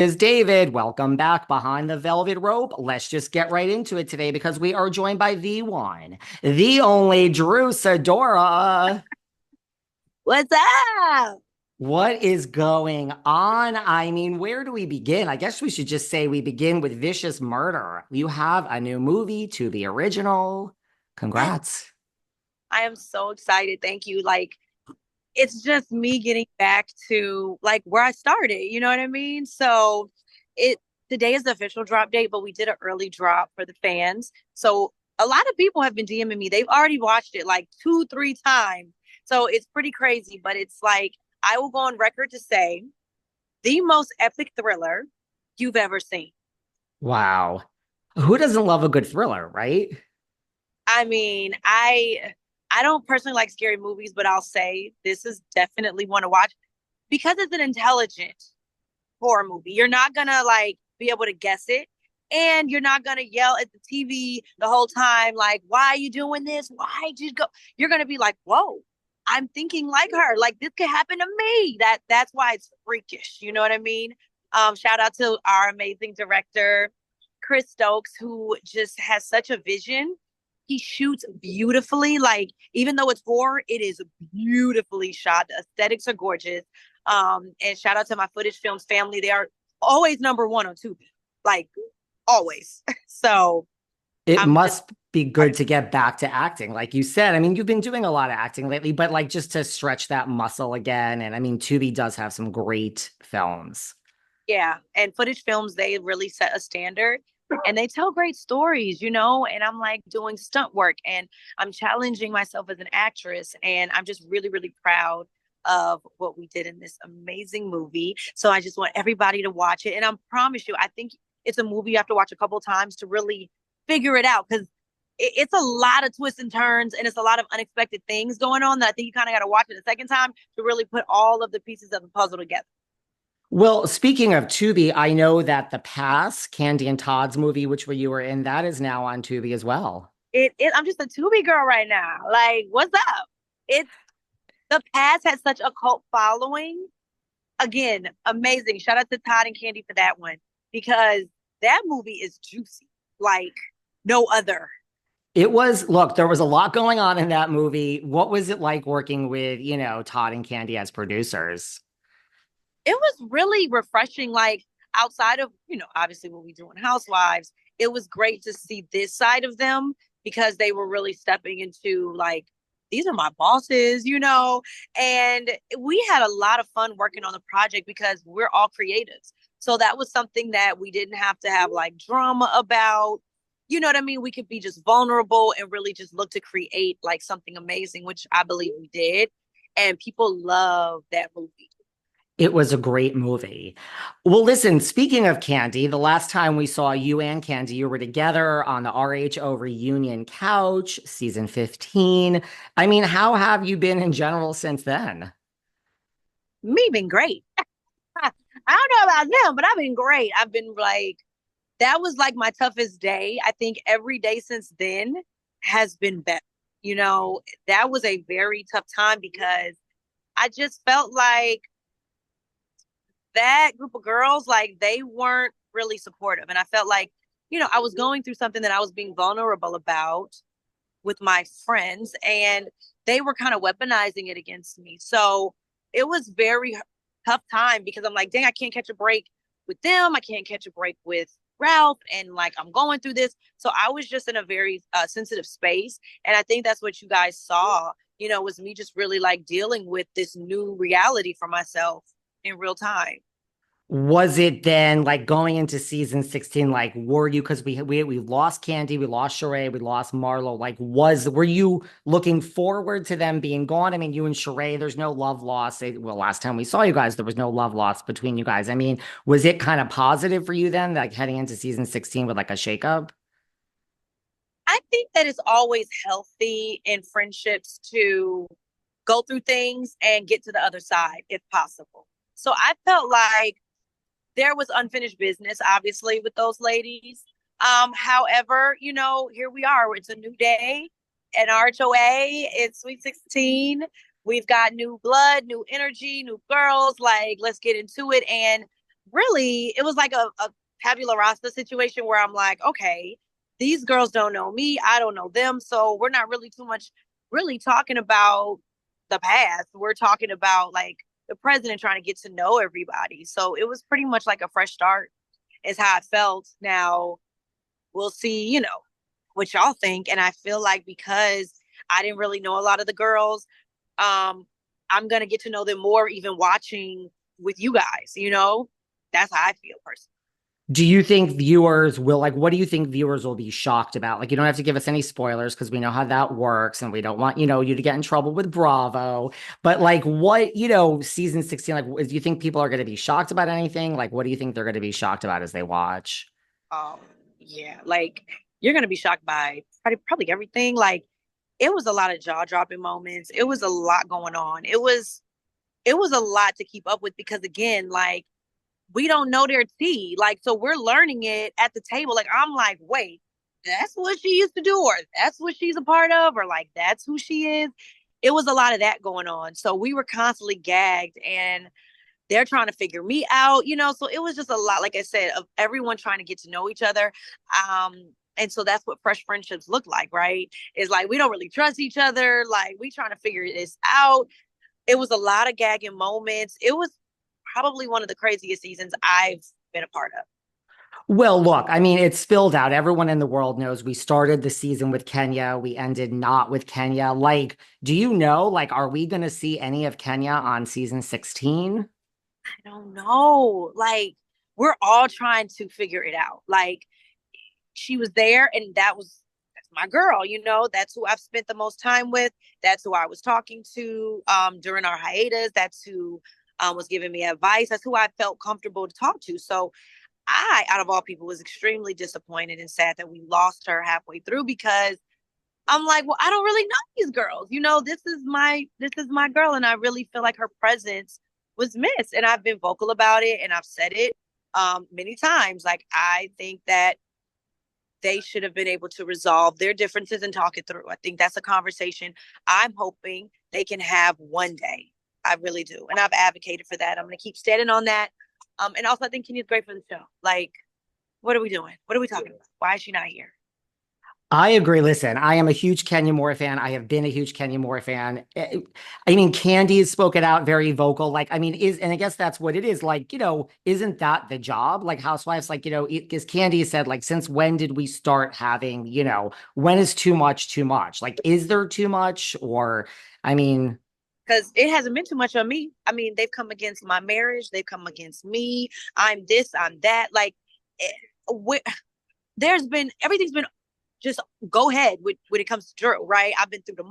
Is David. Welcome back behind the velvet rope. Let's just get right into it today because we are joined by the one, the only Drew Sidora. What's up? What is going on? I mean, where do we begin? I guess we should just say we begin with Vicious Murder. You have a new movie to the original. Yes, Congrats. I am so excited. Thank you. Like, it's just me getting back to like where I started. You know what I mean? So it today is the official drop date, but we did an early drop for the fans. So a lot of people have been DMing me. They've already watched it like two, three times. So it's pretty crazy, but it's like I will go on record to say the most epic thriller you've ever seen. Wow. Who doesn't love a good thriller, right? I mean, I don't personally like scary movies, but I'll say this is definitely one to watch because it's an intelligent horror movie. You're not gonna like be able to guess it, and you're not gonna yell at the TV the whole time like, "Why are you doing this? Why did you go?" You're gonna be like, "Whoa, I'm thinking like her. Like this could happen to me." That's why it's freakish. You know what I mean? Shout out to our amazing director, Chris Stokes, who just has such a vision. He shoots beautifully. Like, even though it's horror, it is beautifully shot. The aesthetics are gorgeous. And shout out to my Footage Films family. They are always number one on Tubi. Like, always. So It I'm just must be good to get back to acting. Like you said, I mean, you've been doing a lot of acting lately, but like just to stretch that muscle again. And I mean, Tubi does have some great films. yeah. And Footage Films, they really set a standard and they tell great stories, you know? And I'm like doing stunt work and I'm challenging myself as an actress. And I'm just really, really proud of what we did in this amazing movie. So I just want everybody to watch it. And I promise you, I think it's a movie you have to watch a couple of times to really figure it out because it's a lot of twists and turns and it's a lot of unexpected things going on that I think you kind of got to watch it a second time to really put all of the pieces of the puzzle together. Well, speaking of Tubi, I know that The Pass, Kandi and Todd's movie, which you were in, that is now on Tubi as well. I'm just a Tubi girl right now. Like, what's up? It's the past has such a cult following. Again, amazing. Shout out to Todd and Candy for that one because that movie is juicy, like no other. Look, there was a lot going on in that movie. What was it like working with, Todd and Candy as producers? It was really refreshing. Like outside of, obviously what we do in Housewives, it was great to see this side of them because they were really stepping into like, these are my bosses, and we had a lot of fun working on the project because we're all creatives. So that was something that we didn't have to have like drama about. You know what I mean? We could be just vulnerable and really just look to create like something amazing, which I believe we did. And people love that movie. It was a great movie. Well, listen, speaking of Candy, the last time we saw you and Candy, you were together on the RHO reunion couch, season 15. I mean, how have you been in general since then? Me been great. I don't know about them, but I've been great. I've been like, that was like my toughest day. I think every day since then has been better. That was a very tough time because I just felt like that group of girls, like they weren't really supportive. And I felt like, I was going through something that I was being vulnerable about with my friends and they were kind of weaponizing it against me. So it was very tough time because I'm like, dang, I can't catch a break with them. I can't catch a break with Ralph. And like, I'm going through this. So I was just in a very sensitive space. And I think that's what you guys saw, was me just really like dealing with this new reality for myself in real time. Was it then like going into season 16, like were you because we lost Candy, we lost Shereé, we lost Marlo, like were you looking forward to them being gone? I mean, you and Shereé, there's no love loss. Well, last time we saw you guys, there was no love loss between you guys. I mean, was it kind of positive for you then, like heading into season 16 with like a shakeup? I think that it's always healthy in friendships to go through things and get to the other side if possible. So I felt like there was unfinished business, obviously, with those ladies. However, here we are. It's a new day at RHOA. It's Sweet 16. We've got new blood, new energy, new girls. Like, let's get into it. And really, it was like a tabula rasa situation where I'm like, okay, these girls don't know me, I don't know them, so we're not really too much really talking about the past. We're talking about like the president trying to get to know everybody. So it was pretty much like a fresh start, is how I felt. Now we'll see, what y'all think. And I feel like because I didn't really know a lot of the girls, I'm gonna get to know them more even watching with you guys. That's how I feel personally. Do you think viewers will like, what do you think viewers will be shocked about? Like, you don't have to give us any spoilers because we know how that works and we don't want, you to get in trouble with Bravo. But like, what, season 16, like, do you think people are going to be shocked about anything? Like, what do you think they're going to be shocked about as they watch? Um, yeah, like you're gonna be shocked by probably everything. Like it was a lot of jaw dropping moments. It was a lot going on. It was a lot to keep up with because again, like we don't know their tea. Like, so we're learning it at the table. Like, I'm like, wait, that's what she used to do, or that's what she's a part of, or like that's who she is. It was a lot of that going on. So we were constantly gagged and they're trying to figure me out. So it was just a lot, like I said, of everyone trying to get to know each other. Um, and so that's what fresh friendships look like, right? It's like we don't really trust each other. Like we trying to figure this out. It was a lot of gagging moments. It was probably one of the craziest seasons I've been a part of. Well, look, I mean, it's spilled out. Everyone in the world knows we started the season with Kenya. We ended not with Kenya. Like, do you know, like, are we going to see any of Kenya on season 16? I don't know. Like, we're all trying to figure it out. Like, she was there, and that's my girl. That's who I've spent the most time with. That's who I was talking to during our hiatus. That's who was giving me advice. That's who I felt comfortable to talk to. So out of all people, was extremely disappointed and sad that we lost her halfway through because I'm like, well, I don't really know these girls. This is my girl, and I really feel like her presence was missed. And I've been vocal about it, and I've said it many times. Like, I think that they should have been able to resolve their differences and talk it through. I think that's a conversation I'm hoping they can have one day. I really do, and I've advocated for that. I'm going to keep standing on that. And also, I think Kenya's great for the show. Like, what are we doing? What are we talking about? Why is she not here? I agree. Listen, I am a huge Kenya Moore fan. I have been a huge Kenya Moore fan. I mean, Kandi has spoken out very vocal. Like, I mean, and I guess that's what it is. Like, isn't that the job? Like Housewives, like, because Kandi said, like, since when did we start having, when is too much too much? Like, is there too much? Or, I mean, Because it hasn't been too much on me. I mean, they've come against my marriage. They've come against me. I'm this, I'm that. Like, it, everything's been just go ahead when it comes to Drew, right? I've been through the